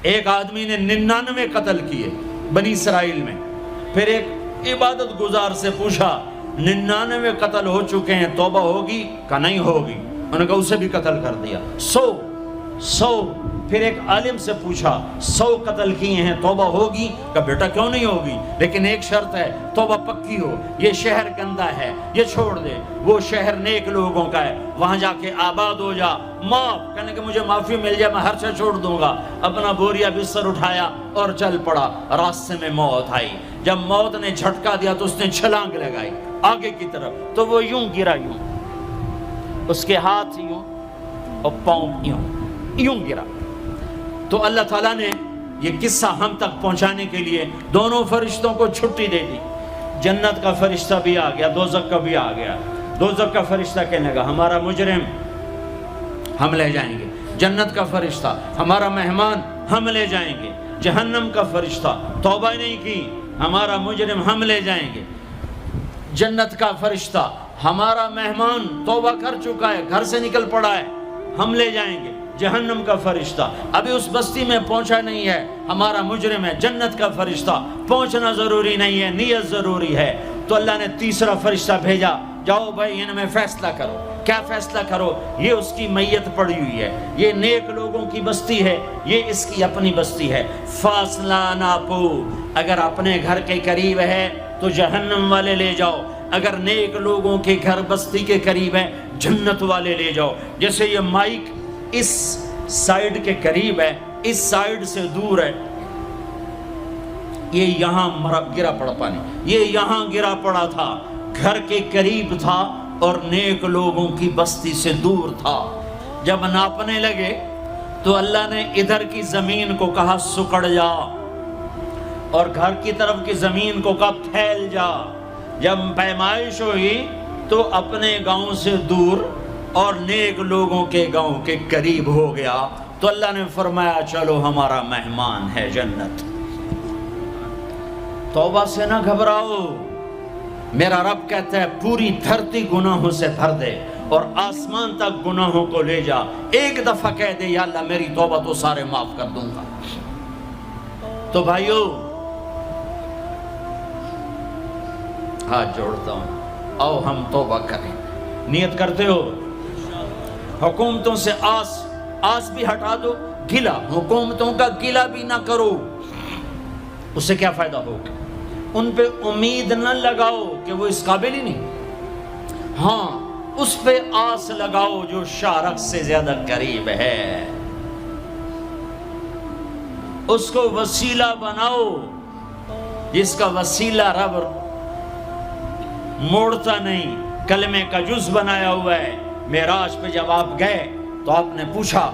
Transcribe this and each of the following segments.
ایک آدمی نے 99 قتل کیے بنی اسرائیل میں. پھر ایک عبادت گزار سے پوچھا 99 قتل ہو چکے ہیں، توبہ ہوگی؟ کہ نہیں ہوگی. انہوں نے کہا اسے بھی قتل کر دیا. 100. پھر ایک عالم سے پوچھا 100 قتل کیے ہیں، توبہ ہوگی؟ کہ بیٹا کیوں نہیں ہوگی، لیکن ایک شرط ہے، توبہ پکی ہو. یہ شہر گندا ہے، یہ چھوڑ دے. وہ شہر نیک لوگوں کا ہے، وہاں جا کے آباد ہو جا. معاف کہنے کہ مجھے معافی مل جائے میں ہر شے چھوڑ دوں گا. اپنا بوریا بستر اٹھایا اور چل پڑا. راستے میں موت آئی. جب موت نے جھٹکا دیا تو اس نے چھلانگ لگائی آگے کی طرف، تو وہ یوں گرا، یوں اس کے ہاتھ یوں اور پاؤں یوں گرا. تو اللہ تعالیٰ نے یہ قصہ ہم تک پہنچانے کے لیے دونوں فرشتوں کو چھٹی دے دی. جنت کا فرشتہ بھی آ گیا، دوزخ کا بھی آ گیا. دوزخ کا فرشتہ کہنے لگا ہمارا مجرم ہم لے جائیں گے. جنت کا فرشتہ ہمارا مہمان ہم لے جائیں گے. جہنم کا فرشتہ توبہ نہیں کی ہمارا مجرم ہم لے جائیں گے. جنت کا فرشتہ ہمارا مہمان توبہ کر چکا ہے، گھر سے نکل پڑا ہے، ہم لے جائیں گے. جہنم کا فرشتہ ابھی اس بستی میں پہنچا نہیں ہے، ہمارا مجرم ہے. جنت کا فرشتہ پہنچنا ضروری نہیں ہے، نیت ضروری ہے. تو اللہ نے تیسرا فرشتہ بھیجا، جاؤ بھائی ان میں فیصلہ کرو. کیا فیصلہ کرو؟ یہ اس کی میت پڑی ہوئی ہے، یہ نیک لوگوں کی بستی ہے، یہ اس کی اپنی بستی ہے. فاصلہ ناپو، اگر اپنے گھر کے قریب ہے تو جہنم والے لے جاؤ، اگر نیک لوگوں کے گھر بستی کے قریب ہے جنت والے لے جاؤ. جیسے یہ مائک اس سائیڈ کے قریب ہے، اس سائیڈ سے دور ہے. یہ یہاں گرا پڑا پانی، یہ یہاں گرا پڑا تھا، گھر کے قریب تھا اور نیک لوگوں کی بستی سے دور تھا. جب ناپنے لگے تو اللہ نے ادھر کی زمین کو کہا سکڑ جا، اور گھر کی طرف کی زمین کو کہا پھیل جا. جب پیمائش ہوئی تو اپنے گاؤں سے دور اور نیک لوگوں کے گاؤں کے قریب ہو گیا. تو اللہ نے فرمایا چلو ہمارا مہمان ہے جنت. توبہ سے نہ گھبراؤ، میرا رب کہتا ہے پوری دھرتی گناہوں سے بھر دے اور آسمان تک گناہوں کو لے جا. ایک دفعہ کہہ دے یا اللہ میری توبہ تو سارے معاف کر دوں گا. تو بھائیو ہاتھ جوڑتا ہوں، آؤ ہم توبہ کریں. نیت کرتے ہو؟ حکومتوں سے آس بھی ہٹا دو، گلا حکومتوں کا گلا بھی نہ کرو. اس سے کیا فائدہ ہوگا؟ ان پہ امید نہ لگاؤ کہ وہ اس قابل ہی نہیں. ہاں اس پہ آس لگاؤ جو شارق سے زیادہ قریب ہے. اس کو وسیلہ بناؤ جس کا وسیلہ رب موڑتا نہیں، کلمے کا جز بنایا ہوا ہے. معراج پہ جب آپ گئے تو آپ نے پوچھا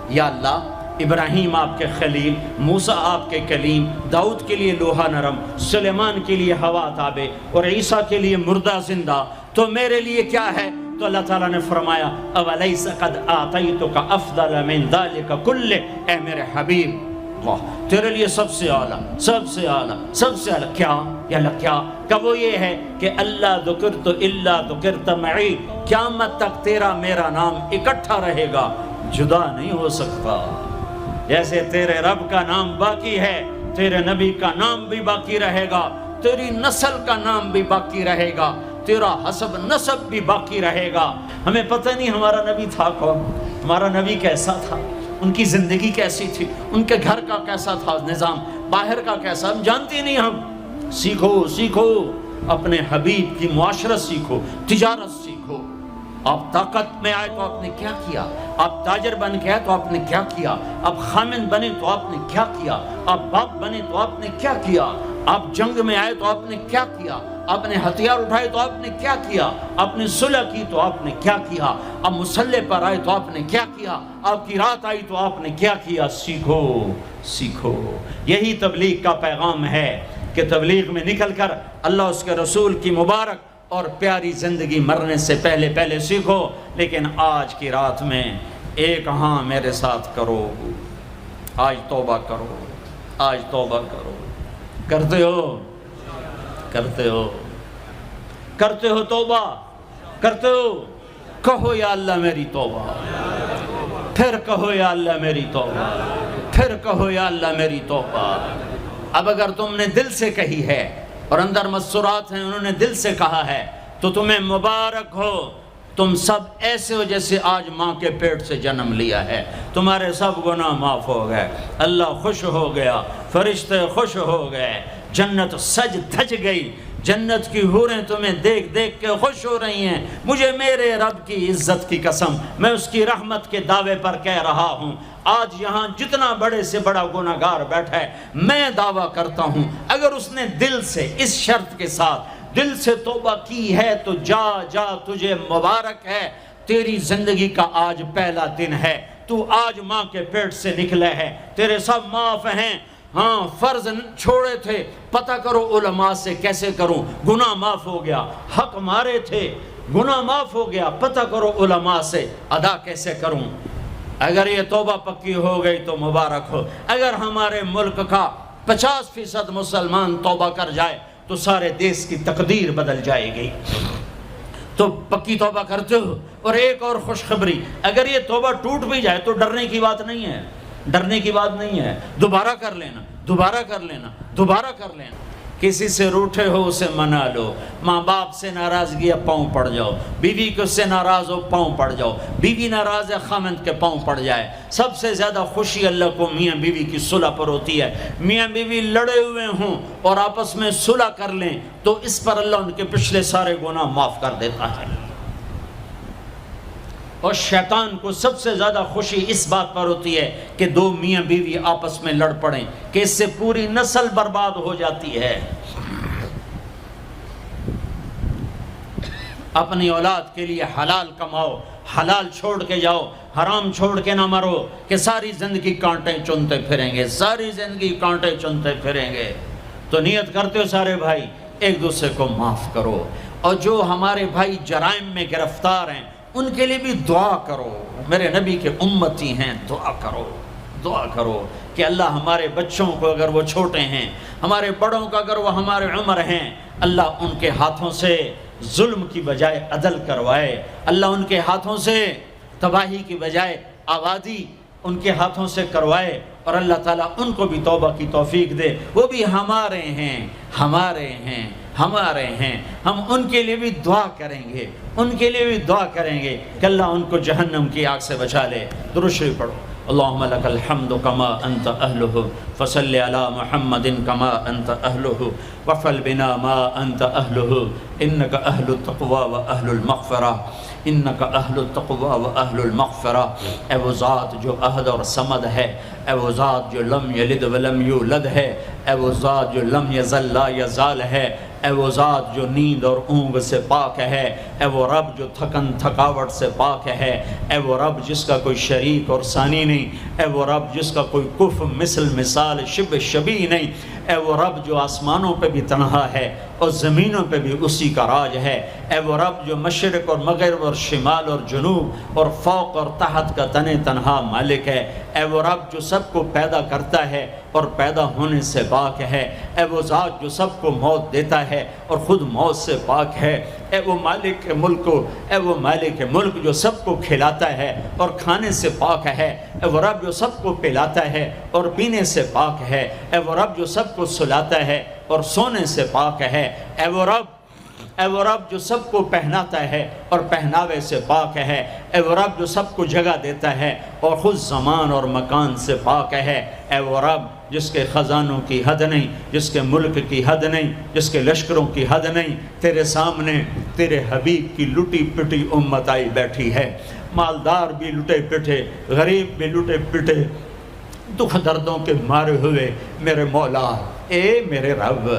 یا اللہ ابراہیم آپ کے خلیل، موسیٰ آپ کے کلیم، داؤد کے لیے لوہا نرم، سلیمان کے لیے ہوا تابع اور عیسیٰ کے لیے مردہ زندہ، تو میرے لیے کیا ہے؟ تو اللہ تعالیٰ نے فرمایا اولیس قد آتیتک افضل من ذلک کل، اے میرے حبیب اللہ تیرے لیے سب سے اعلیٰ، سب سے اعلیٰ، سب سے اعلیٰ کیا؟ یا اللہ کیا؟ کہ وہ یہ ہے کہ اللہ ذکرت الا ذکرت معی، قیامت تک تیرا میرا نام اکٹھا رہے گا، جدا نہیں ہو سکتا. جیسے تیرے رب کا نام باقی ہے، تیرے نبی کا نام بھی باقی رہے گا، تیری نسل کا نام بھی باقی رہے گا، تیرا حسب نسب بھی باقی رہے گا. ہمیں پتہ نہیں ہمارا نبی تھا کون، ہمارا نبی کیسا تھا، ان کی زندگی کیسی تھی، ان کے گھر کا کیسا تھا نظام، باہر کا کیسا، ہم جانتے نہیں. ہم سیکھو اپنے حبیب کی معاشرت سیکھو، تجارت سیکھو. آپ طاقت میں آئے تو آپ نے کیا کیا، آپ تاجر بن کے آئے تو آپ نے کیا کیا، آپ خامن بنے تو آپ نے کیا کیا، آپ باپ بنے تو آپ نے کیا کیا، آپ جنگ میں آئے تو آپ نے کیا کیا، آپ نے ہتھیار اٹھائے تو آپ نے کیا کیا، آپ نے صلح کی تو آپ نے کیا کیا، آپ مسلح پر آئے تو آپ نے کیا کیا، آپ کی رات آئی تو آپ نے کیا کیا. سیکھو. یہی تبلیغ کا پیغام ہے کہ تبلیغ میں نکل کر اللہ اس کے رسول کی مبارک اور پیاری زندگی مرنے سے پہلے سیکھو. لیکن آج کی رات میں ایک ہاں میرے ساتھ کرو، آج توبہ کرو، آج توبہ کرو. کرتے ہو توبہ، کرتے ہو؟ کہو یا اللہ میری توبہ، پھر کہو یا اللہ میری توبہ، پھر کہو یا اللہ میری توبہ۔ اب اگر تم نے دل سے کہی ہے اور اندر مسرات ہیں انہوں نے دل سے کہا ہے تو تمہیں مبارک ہو، تم سب ایسے ہو جیسے آج ماں کے پیٹ سے جنم لیا ہے، تمہارے سب گناہ معاف ہو گئے، اللہ خوش ہو گیا، فرشتے خوش ہو گئے، جنت سج دھج گئی، جنت کی حوریں تمہیں دیکھ دیکھ کے خوش ہو رہی ہیں۔ مجھے میرے رب کی عزت کی قسم، میں اس کی رحمت کے دعوے پر کہہ رہا ہوں، آج یہاں جتنا بڑے سے بڑا گناہگار بیٹھا ہے، میں دعویٰ کرتا ہوں اگر اس نے دل سے اس شرط کے ساتھ دل سے توبہ کی ہے تو جا جا تجھے مبارک ہے، تیری زندگی کا آج پہلا دن ہے، تو آج ماں کے پیٹ سے نکلے ہے، تیرے سب معاف ہیں۔ ہاں فرض چھوڑے تھے، پتہ کرو علماء سے کیسے کروں، گناہ معاف ہو گیا، حق مارے تھے گناہ معاف ہو گیا، پتہ کرو علماء سے ادا کیسے کروں۔ اگر یہ توبہ پکی ہو گئی تو مبارک ہو۔ اگر ہمارے ملک کا 50% مسلمان توبہ کر جائے تو سارے دیش کی تقدیر بدل جائے گی۔ تو پکی توبہ کرتے ہو۔ اور ایک اور خوشخبری، اگر یہ توبہ ٹوٹ بھی جائے تو ڈرنے کی بات نہیں ہے، ڈرنے کی بات نہیں ہے، دوبارہ کر لینا، دوبارہ کر لینا، دوبارہ کر لینا۔ کسی سے روٹھے ہو اسے منا لو، ماں باپ سے ناراضگی ہے پاؤں پڑ جاؤ، بیوی کو سے ناراض ہو پاؤں پڑ جاؤ، بیوی ناراض ہے خامند کے پاؤں پڑ جائے۔ سب سے زیادہ خوشی اللہ کو میاں بیوی کی صلح پر ہوتی ہے۔ میاں بیوی لڑے ہوئے ہوں اور آپس میں صلح کر لیں تو اس پر اللہ ان کے پچھلے سارے گناہ معاف کر دیتا ہے۔ اور شیطان کو سب سے زیادہ خوشی اس بات پر ہوتی ہے کہ دو میاں بیوی آپس میں لڑ پڑیں، کہ اس سے پوری نسل برباد ہو جاتی ہے۔ اپنی اولاد کے لیے حلال کماؤ، حلال چھوڑ کے جاؤ، حرام چھوڑ کے نہ مرو کہ ساری زندگی کانٹے چنتے پھریں گے، ساری زندگی کانٹے چنتے پھریں گے۔ تو نیت کرتے ہو سارے بھائی ایک دوسرے کو معاف کرو، اور جو ہمارے بھائی جرائم میں گرفتار ہیں ان کے لیے بھی دعا کرو، میرے نبی کے امتی ہیں، دعا کرو، دعا کرو کہ اللہ ہمارے بچوں کو اگر وہ چھوٹے ہیں، ہمارے بڑوں کا اگر وہ ہمارے عمر ہیں، اللہ ان کے ہاتھوں سے ظلم کی بجائے عدل کروائے، اللہ ان کے ہاتھوں سے تباہی کی بجائے آبادی ان کے ہاتھوں سے کروائے، اور اللہ تعالیٰ ان کو بھی توبہ کی توفیق دے۔ وہ بھی ہمارے ہیں، ہمارے ہیں، ہمارے ہیں، ہم ان کے لیے بھی دعا کریں گے، ان کے لیے بھی دعا کریں گے کہ اللہ ان کو جہنم کی آگ سے بچا لے۔ درود شریف پڑھو۔ اللہم لک الحمد کما انت اہلہ فصل علی محمد کما انت اہلہ وفعل بنا ما انت اہلہ انک اہل التقوی و اہل المغفرہ، انک اہل التقوی و اہل المغفرہ۔ اے وہ ذات جو عہد اور صمد ہے، اے وہ ذات جو لم یلد ولم یولد ہے، اے وہ ذات جو لم یزل لا یزال ہے، اے وہ ذات جو نیند اور اونگ سے پاک ہے، اے وہ رب جو تھکن تھکاوٹ سے پاک ہے، اے وہ رب جس کا کوئی شریک اور ثانی نہیں، اے وہ رب جس کا کوئی کف مثل مثال شبہ شبیہ نہیں، اے وہ رب جو آسمانوں پہ بھی تنہا ہے اور زمینوں پہ بھی اسی کا راج ہے، اے وہ رب جو مشرق اور مغرب اور شمال اور جنوب اور فوق اور تحت کا تنہا مالک ہے، اے وہ رب جو سب کو پیدا کرتا ہے اور پیدا ہونے سے پاک ہے، اے وہ ذات جو سب کو موت دیتا ہے اور خود موت سے پاک ہے، اے وہ مالک ملک، اے وہ مالک ملک جو سب کو کھلاتا ہے اور کھانے سے پاک ہے، اے وہ رب جو سب کو پلاتا ہے اور پینے سے پاک ہے، اے وہ رب جو سب کو سلاتا ہے اور سونے سے پاک ہے، اے وہ رب جو سب کو پہناتا ہے اور پہناوے سے پاک ہے، اے وہ رب جو سب کو جگہ دیتا ہے اور خود زمان اور مکان سے پاک ہے، اے وہ رب جس کے خزانوں کی حد نہیں، جس کے ملک کی حد نہیں، جس کے لشکروں کی حد نہیں، تیرے سامنے تیرے حبیب کی لٹی پٹی امت آئی بیٹھی ہے، مالدار بھی لٹے پٹے، غریب بھی لٹے پٹے، دکھ دردوں کے مارے ہوئے میرے مولا، اے میرے رب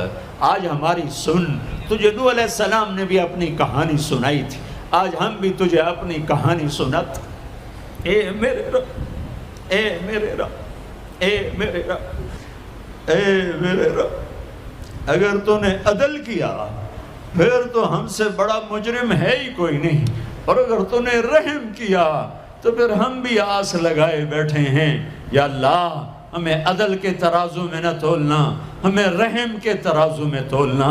آج ہماری سن۔ تجھے نوح علیہ السلام نے بھی اپنی کہانی سنائی تھی، آج ہم بھی تجھے اپنی کہانی سنت۔ اے میرے رب، اے میرے رب، اے میرے رب، اے میرے رب، اگر تو نے عدل کیا پھر تو ہم سے بڑا مجرم ہے ہی کوئی نہیں، اور اگر تو نے رحم کیا تو پھر ہم بھی آس لگائے بیٹھے ہیں۔ یا اللہ ہمیں عدل کے ترازو میں نہ تولنا، ہمیں رحم کے ترازو میں تولنا،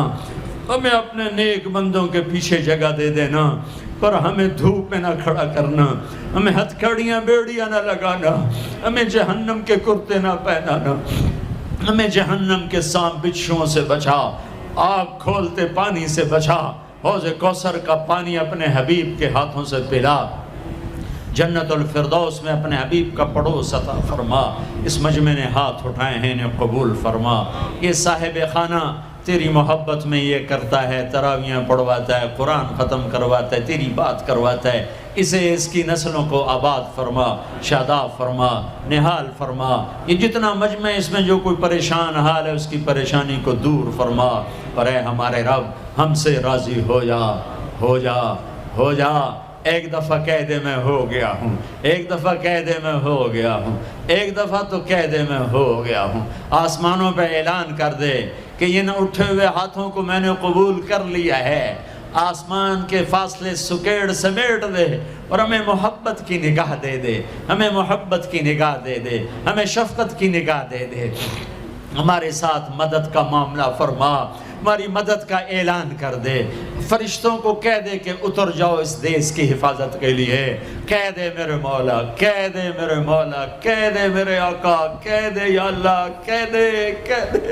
ہمیں اپنے نیک بندوں کے پیچھے جگہ دے دینا۔ پر ہمیں دھوپ میں نہ کھڑا کرنا، ہمیں ہتھکڑیاں بیڑیاں نہ لگانا، ہمیں جہنم کے کرتے نہ پہنانا، ہمیں جہنم کے سانپ بچھوؤں سے بچا، آگ کھولتے پانی سے بچا، حوض کوثر کا پانی اپنے حبیب کے ہاتھوں سے پلا، جنت الفردوس میں اپنے حبیب کا پڑوس عطا فرما، اس مجمع نے ہاتھ اٹھائے ہیں انہیں قبول فرما۔ یہ صاحب خانہ تیری محبت میں یہ کرتا ہے، تراویاں پڑھواتا ہے، قرآن ختم کرواتا ہے، تیری بات کرواتا ہے، اسے اس کی نسلوں کو آباد فرما، شاداب فرما، نہال فرما۔ یہ جتنا مجمع اس میں جو کوئی پریشان حال ہے اس کی پریشانی کو دور فرما، اور اے ہمارے رب ہم سے راضی ہو جا، ہو جا، ہو جا۔ ایک دفعہ کہہ دے میں ہو گیا ہوں، ایک دفعہ کہہ دے میں ہو گیا ہوں، ایک دفعہ تو کہہ دے میں ہو گیا ہوں۔ آسمانوں پہ اعلان کر دے کہ یہ نہ اٹھے ہوئے ہاتھوں کو میں نے قبول کر لیا ہے۔ آسمان کے فاصلے سکیڑ سمیٹ دے اور ہمیں محبت کی نگاہ دے دے، ہمیں محبت کی نگاہ دے دے، ہمیں شفقت کی نگاہ دے دے۔ ہمارے ساتھ مدد کا معاملہ فرما، ہماری مدد کا اعلان کر دے، فرشتوں کو کہہ دے کہ اتر جاؤ اس دیس کی حفاظت کے لیے، کہہ دے میرے مولا، کہہ دے میرے مولا، کہہ دے میرے آقا، کہہ دے یا اللہ، کہہ دے، کہہ دے،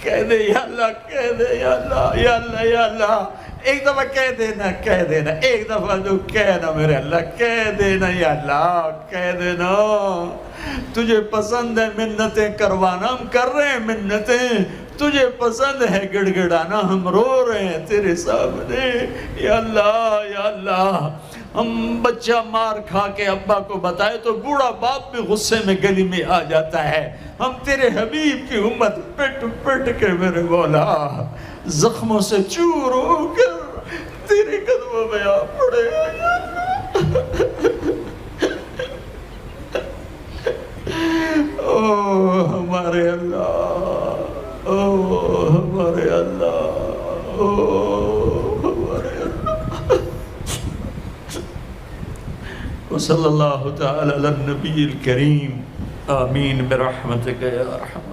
کہہ دے یا اللہ، کہہ دے یا اللہ، یا اللہ، یا اللہ۔ ایک دفعہ کہہ دینا، کہہ دینا، ایک دفعہ جو کہنا میرے اللہ، کہہ دینا یا اللہ، کہہ دینا۔ تجھے پسند ہے منتیں کروانا، ہم کر رہے ہیں منتیں، تجھے پسند ہے گڑ گڑانا، ہم رو رہے ہیں تیرے سامنے یا اللہ، یا اللہ۔ ہم بچہ مار کھا کے ابا کو بتائے تو بوڑھا باپ بھی غصے میں گلی میں آ جاتا ہے، ہم تیرے حبیب کی امت پٹ پٹ کے میرے مولا زخموں سے چور ہو کر تیرے قدموں میں آ پڑے یا اللہ۔ او ہمارے اللہ، او ہمارے اللہ، او ہمارے اللہ۔ وصلی اللہ تعالی علی النبی الکریم، آمین برحمتک یا ارحم۔